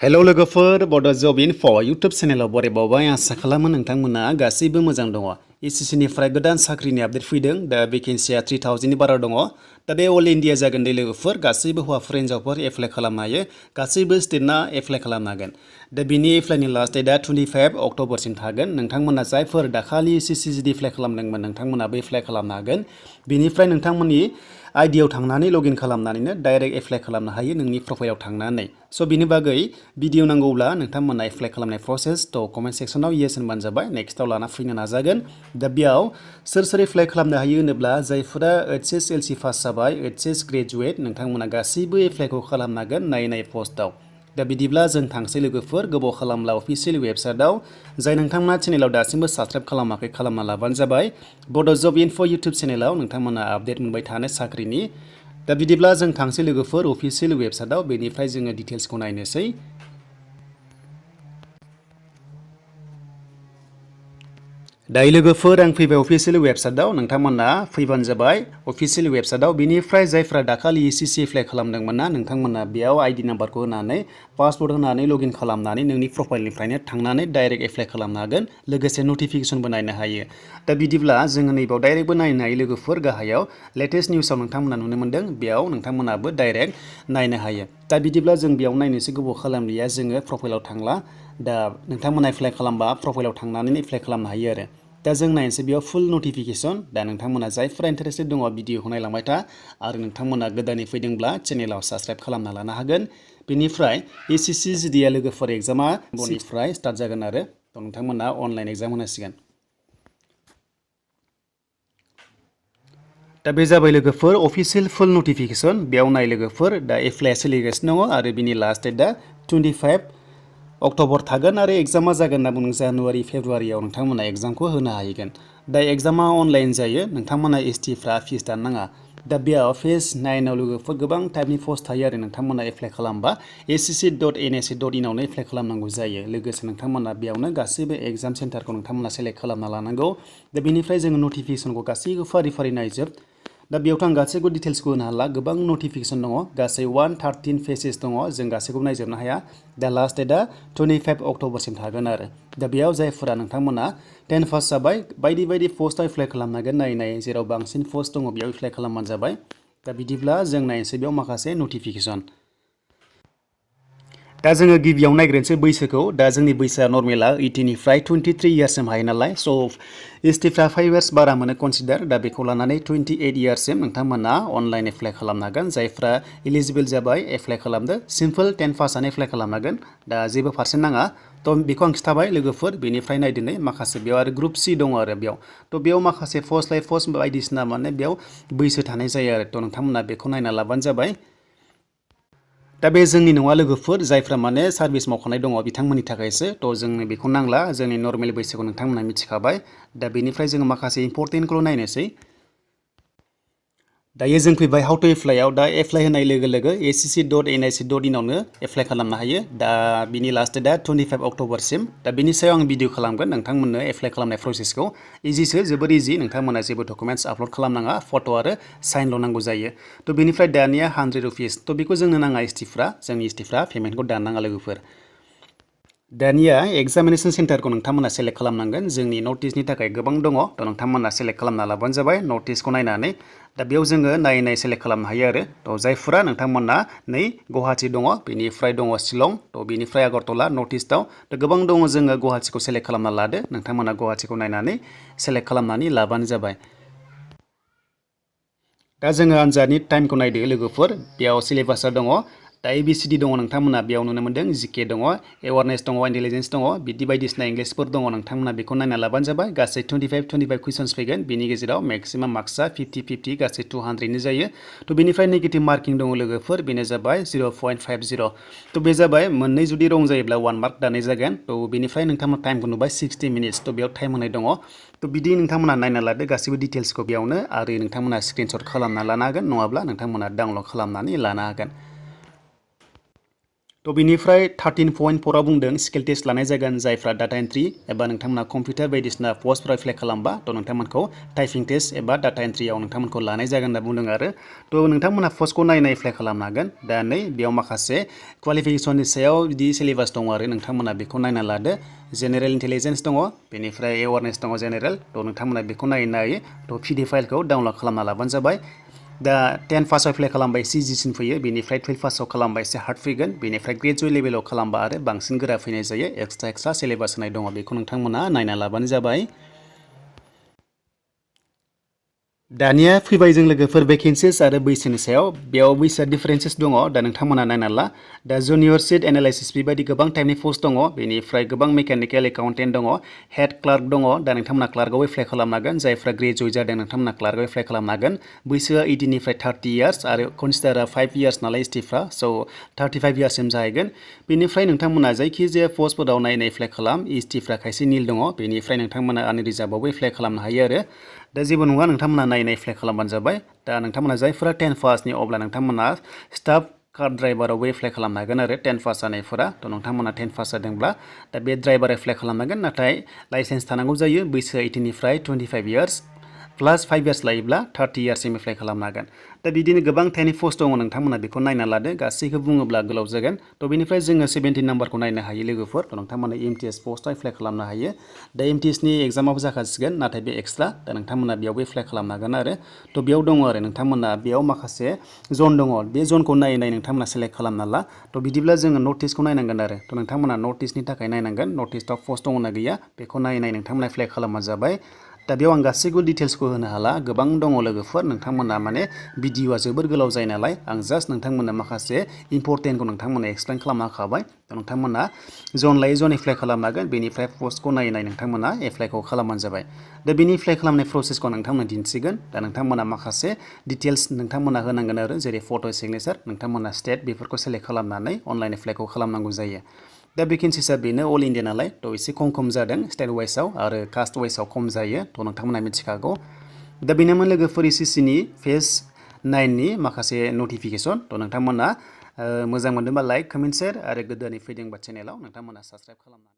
Hello लोगोफोर बड' जब info YouTube चेनेलाव बरायबावबाय आसा खालामो नोंथांमोना गासैबो मोजां दङ। एसएससि निफ्राय गोदान साख्रिनि आपडेट फैदों दा भेकेन्सिया 3000 नि बारा दङ। दा बे अल इन्डिया जागोन दे लोगोफोर गासैबो हौवाफोर हिन्जावफोर एप्लाइ खालामनो हायो गासैबो स्टेटना एप्लाइ खालामनो हागोन। दा बिनि एप्लाइनि लास्ट डेटआ 25 अक्ट'बरसिम थागोन। नोंथांमोना जायफोर दाखालि एसएससि जुदि एप्लाइ खालामदोंमोन नोंथांमोनाबो एप्लाइ खालामनो हागोन। बिनिफ्राय नोंथांमोननि आइडियाव थांनानै लगइन खालामनानैनो डाइरेक्ट एप्लाइ खालामनो हायो नोंनि प्रफाइलाव थांनानै। स' बिनि बागै भिडिअ नांगौब्ला नोंथांमोना एप्लाइ खालामनाय प्रसेस थ' कमेन्ट सेक्सनाव येस होनबानो जाबाय नेक्स्टआव लाना फैनो नाजागोन। दा बेयाव सोर एप्लाइ खालामनो हायो होनोब्ला जायफोरा HSLC पास जाबाय HS ग्रेजुवेट नोंथांमोना गासैबो एप्लाइखौ खालामनो हागोन नायै पस्टआव। दा बिदिब्ला जों थांसै लोगोफोर गोबाव खालामला अफिसियेल वेबसाइटआव जाय नोंथांमोना चेनेलाव दासिमबो साबस्क्राइब खालामाखै खालामना लाबानो जाबाय। बड' जब इनफो इउटुब चेनेलाव नोंथांमोना आपडेट मोनबाय थानो साख्रिनि। दा बिदिब्ला जों थांसै लोगोफोर अफिसियेल वेबसाइटआव बेनिफ्राय जोङो डिटेल्सखौ नायनोसै। दायो लोगोफोर आं फैबाय अफिसियेल वेबसाइटआव नोंथांमोना फैबानो जाबाय अफिसियेल वेबसाइटआव। बिनिफ्राय जायफ्रा दाखालि एसएससि एप्लाइ खालामदोंमोन ना नोंथांमोना बेयाव आइडि नाम्बारखौ होनानै पासवर्ड होनानै लगइन खालामनानै नोंनि प्रफाइलनिफ्रायनो थांनानै डाइरेक्ट एप्लाइ खालामनो हागोन लोगोसे नटिफिकेसनबो नायनो हायो। दा बिदिब्ला जोङो नैबाव डाइरेक्टबो नायनो हायो लोगोफोर गाहायाव लेटेस्ट निउसाव नोंथांमोना नुनो मोन्दों बेयाव नोंथांमोनाबो डाइरेक्ट नायनो हायो। दा बिदिब्ला जों बेयाव नायनोसै गोबाव खालामलिया जोङो प्रफाइलाव थांला। दा नोंथांमोना एप्लाइ खालामबा प्रफाइलाव थांनानै एप्लाइ खालामनो हायो आरो। दा जों नायनोसै बेयाव फुल नटिफिकेसन। दा नोंथांमोना जायफोरा इन्टारेस्टेड दङ भिडिअखौ नायलांबाय था आरो नोंथांमोना गोदानै फैदोंब्ला चेनेलाव साबस्क्राइब खालामना लानो हागोन। बेनिफ्राय एसएससि जुदिया लोगोफोर एग्जामा बनिफ्राय स्टार्ट जागोन आरो नोंथांमोना अनलाइन एग्जाम होनांसिगोन। दा बे जाबाय लोगोफोर अफिसियेल फुल नटिफिकेसन बेयाव नाय लोगोफोर दा एप्लाइआ सोलिगासिनो दङ आरो बिनि लास्ट डेटआ 25 अक्ट'बर थागोन आरो एग्जामा जागोन होनना बुंदों जानुवारि फेब्रुवारियाव नोंथांमोना एग्जामखौ होनो हाहैगोन। दा एग्जामा अनलाइन जायो नोंथांमोना एसटिफ्रा फिस दाननाङा। दा बेयाव फेज 9 आव लोगोफोर गोबां टाइपनि पस्ट थायो आरो नोंथांमोना एप्लाइ खालामबा ssc.nhs.in आवनो एप्लाइ खालामनांगौ जायो। लोगोसे नोंथांमोना बेयावनो गासैबो एग्जाम सेन्टारखौ नोंथांमोना सेलेक्ट खालामना लानांगौ। दा बेनिफ्राय जोङो नटिफिकेसनखौ गासैबो फारि फारि नायजोब। दा बेयावथ' आं गासैबो डिटेल्सखौ होनो हाला गोबां नटिफिकेसन दङ गासै 113 पेजेस दङ जों गासैखौबो नायजोबनो हाया। दा लास्ट डेटआ 25 अक्ट'बरसिम थागोन आरो। दा बेयाव जायफोरा नोंथांमोना 10 पास जाबाय बायदि बायदि पस्टआव एप्लाइ खालामनो हागोन नायै जेराव बांसिन पस्ट दङ बेयाव एप्लाइ खालामबानो जाबाय। दा बिदिब्ला जों नायनोसै बेयाव माखासे नटिफिकेसन। दा जोङो गिबियाव नायग्रोनोसै बैसोखौ। दा जोंनि बैसोआ नर्मेला 18 निफ्राय 23 इयार्ससिम हायो नालाय स' एसटिफ्रा 5 इयार्स बारा मोनो कनसिडार। दा बेखौ लानानै 28 इयार्ससिम नोंथांमोना अनलाइन एप्लाइ खालामनो हागोन। जायफ्रा इलिजिबोल जाबाय एप्लाइ खालामदो सिम्पोल 10 पासआनो एप्लाइ खालामनो हागोन। दा जेबो पारसेन्ट नाङा थ' बेखौ आं खिथाबाय लोगोफोर। बेनिफ्राय नायदिनै माखासे बेयाव आरो ग्रुप सि दङ आरो बेयाव थ' बेयाव माखासे पस्ट लाइ पस्ट बायदिसिना माने बेयाव बैसो थानाय जायो आरो थ' नोंथांमोना बेखौ नायना लाबानो जाबाय। दा बे जोंनि नङा लोगोफोर जायफ्रा माने सार्भिस मावखानाय दङ बिथांमोननि थाखायसो थ' जोंनो बेखौ नांला जोंनि नर्मेल बैसोखौ नोंथांमोना मिथिखाबाय। दा बेनिफ्राय जोङो माखासे इम्परटेन्टखौल' नायनोसै। दायो जों फैबाय हाउ टु एप्लाइआव। दा एप्लाइ होनाय लोगो लोगो ssc.nhs.in आवनो एप्लाइ खालामनो हायो। दा बिनि लास्ट डेटआ 25 अक्ट'बरसिम। दा बिनि सायाव आं भिडिअ खालामगोन नोंथांमोननो एप्लाइ खालामनाय प्रसेसखौ। इजिसो जोबोर इजि नोंथांमोना जेबो डकुमेन्टस आपल'ड खालामनाङा फट' आरो साइनल' नांगौ जायो। थ' बेनिफ्राय दानिया 100 रुपिस थ' बेखौ जोंनो नाङा एसटिफ्रा जोंनि एसटिफ्रा पेमेन्टखौ दाननाङा लोगोफोर। दानिया एग्जामिनेसन सेन्टारखौ नोंथांमोना सेलेक्ट खालामनांगोन। जोंनि नर्थ इस्टनि थाखाय गोबां दङ थ' नोंथांमोना सेलेक्ट खालामना लाबानो जाबाय नर्थ इस्टखौ नायनानै। दा बेयाव जोङो नायै सेलेक्ट खालामनो हायो आरो थ' जायफोरा नोंथांमोना नै गुवाहाटि दङ बेनिफ्राय दङ शिलं थ' बेनिफ्राय आगरतला नर्थ इस्टआव थ' गोबां दङ जोङो गुवाहाटिखौ सेलेक्ट खालामना लादो। नोंथांमोना गुवाहाटिखौ नायनानै सेलेक्ट खालामनानै लाबानो जाबाय। दा जोङो आनजादनि टाइमखौ नायदो लोगोफोर। बेयाव सिलेबासा दङ। दा ABCD दङ नोंथांमोना बेयाव नुनो मोन्दों जिके दङ एवारनेस दङ इन्टेलिजेन्स दङ बिदि बायदिसिना इंलिसफोर दङ नोंथांमोना बेखौ नायना लाबानो जाबाय। गासै 25 कुइसन्स फैगोन बिनि गेजेराव मेक्सिमाम मार्क्सआ 50 गासै 200नि जायो। थ' बेनिफ्राय नेगेटिभ मार्किं दङ लोगोफोर बेनो जाबाय 0.50 थ' बे जाबाय मोननै जुदि रं जायोब्ला 1 मार्क दानाय जागोन। थ' बेनिफ्राय नोंथांमोना टाइमखौ नुबाय 60 मिनिट्स थ' बेयाव टाइम होनाय दङ। थ' बिदि नोंथांमोना नायना लादो गासैबो डिटेल्सखौ बेयावनो आरो नोंथांमोना स्क्रिनशट खालामना लानो हागोन नङाब्ला नोंथांमोना डाउनलड खालामनानै लानो हागोन। तो बिनिफ्राय 13.4 बुंदों स्किल टेस्ट लानाय जागोन जायफ्रा डाटा एन्ट्रि एबा नोंथांमोना कम्पिउटार बायदिसिना पस्टफोराव एप्लाइ खालामबा तो नोंथांमोनखौ टाइपिं टेस्ट एबा डाटा एन्ट्रियाव नोंथांमोनखौ लानाय जागोन होनना बुंदों आरो तो नोंथांमोना पस्टखौ नायना एप्लाइ खालामनो हागोन दा नै बेयाव माखासे क्वालिफिकेसननि सायाव बिदि सिलेबास दङ आरो नोंथांमोना बेखौ नायना लादो जेनेरेल इन्टेलिजेन्स दङ बेनिफ्राय एवारनेस दङ जेनेरेल तो नोंथांमोना बेखौ नायै तो PDF फाइलखौ डाउनलड खालामना लाबानो जाबाय दा 10 पासाव एप्लाइ खालामबा एसे इजिसिन फैयो बेनिफ्राय 12 पासाव खालामबा एसे हार्ड फैगोन बेनिफ्राय ग्रेजुवेट लेभेलाव खालामबा आरो बांसिन गोरा फैनाय जायो एक्सट्रा सिलेबास होनाय दङ बेखौ नोंथांमोना नायना लाबानो जाबाय दानिया फैबाय जों लोगोफोर भेकेन्सिस आरो बैसोनि सायाव बेयाव बैसोआ डिफारेन्सेस दङ दा नोंथांमोना नायना ला दा जुनियर सिट एनालाइसिस बेबायदि गोबां टाइपनि पस्ट दङ बेनिफ्राय गोबां मेकानिकेल एकाउन्टेन्ट दङ हेड क्लार्क दङ दा नोंथांमोना क्लार्कआव एप्लाइ खालामनो हागोन जायफ्रा ग्रेजुवेट जादों नोंथांमोना क्लार्कआव एप्लाइ खालामनो हागोन बैसोआ 18 निफ्राय 30 इयार्स आरो कनसिडारा 5 इयार्स नालाय एसटिफ्रा स' 35 इयार्ससिम जाहैगोन बेनिफ्राय नोंथांमोना जायखिजाया पस्टफोराव नायना एप्लाइ खालाम एसटिफ्रा खायसे निल दङ बेनिफ्राय नोंथांमोना आनरिजार्भआवबो एप्लाइ खालामनो हायो आरो दा जेबो नङा नोंथांमोना नायना एप्लाइ खालामबानो जाबाय दा नोंथांमोना जायफोरा 10 पासनि अब्ला नोंथांमोना स्टाफ कार ड्राइभारावबो एप्लाइ खालामनो हागोन आरो 10 पास जानायफोरा थ' नोंथांमोना 10 पास जादोंब्ला दा बे ड्राइभार एप्लाइ खालामनांगोन नाथाय लाइसेन्स थानांगौ जायो बैसोआ 18 निफ्राय 25 इयार्स प्लास 5 इयार्स लायोब्ला 30 इयार्ससिम एप्लाइ खालामनो हागोन दा बिदिनो गोबां टाइपनि पस्ट दङ नोंथांमोना बेखौ नायना लादो गासैखौ बुङोब्ला गोलाव जागोन थ' बेनिफ्राय जोङो 17 नाम्बारखौ नायनो हायो लोगोफोर थ' नोंथांमोना MTS पस्टआव एप्लाइ खालामनो हायो दा MTSनि एग्जामाबो जाखासिगोन नाथाय बे एक्सट्रा दा नोंथांमोना बेयावबो एप्लाइ खालामनो हागोन आरो थ' बेयाव दङ आरो नोंथांमोना बेयाव माखासे जन दङ बे जनखौ नायै नोंथांमोना सेलेक्ट खालामना ला थ' बिदिब्ला जोङो नर्थ इस्टखौ नायनांगोन आरो थ' नोंथांमोना नर्थ इस्टनि थाखाय नायनांगोन नर्थ इस्टआव पस्ट दङना गैया बेखौ नायै नोंथांमोना एप्लाइ खालामबानो जाबाय दा बेयाव आं गासैबो डिटेल्सखौ होनो हाला गोबां दङ लोगोफोर नोंथांमोना माने भिडिअआ जोबोर गोलाव जायो नालाय आं जास्ट नोंथांमोना माखासे इम्परटेन्टखौ नोंथांमोना एक्सप्लेन खालामना होखाबाय नोंथांमोना जन लायै जन एप्लाइ खालामनो हागोन बेनिफ्राय पस्टखौ नायै नोंथांमोना एप्लाइखौ खालामबानो जाबाय दा बेनि एप्लाइ खालामनाय प्रसेसखौ नोंथांमोना दिन्थिगोन दा नोंथांमोना माखासे डिटेल्स नोंथांमोना होनांगोन आरो जेरै फट' सिगनेचार नोंथांमोना स्टेट बेफोरखौ सेलेक्ट खालामनानै अनलाइन एप्लाइखौ खालामनांगौ जायो दा भेकेन्सिसा बेनो अल इन्डिया नालाय थ' एसे खम जादों स्टेट वाइसआव आरो कास्ट वाइसआव खम जायो थ' नोंथांमोना मिथिखागौ दा बेनोमोन लोगोफोर SSCनि फेज 9नि माखासे नटिफिकेसन थ' नोंथांमोना मोजां मोनदोंबा लाइक कमेन्ट शेयार आरो गोदानै फैदोंबा चेनेलाव नोंथांमोना साबस्क्राइब खालामनानै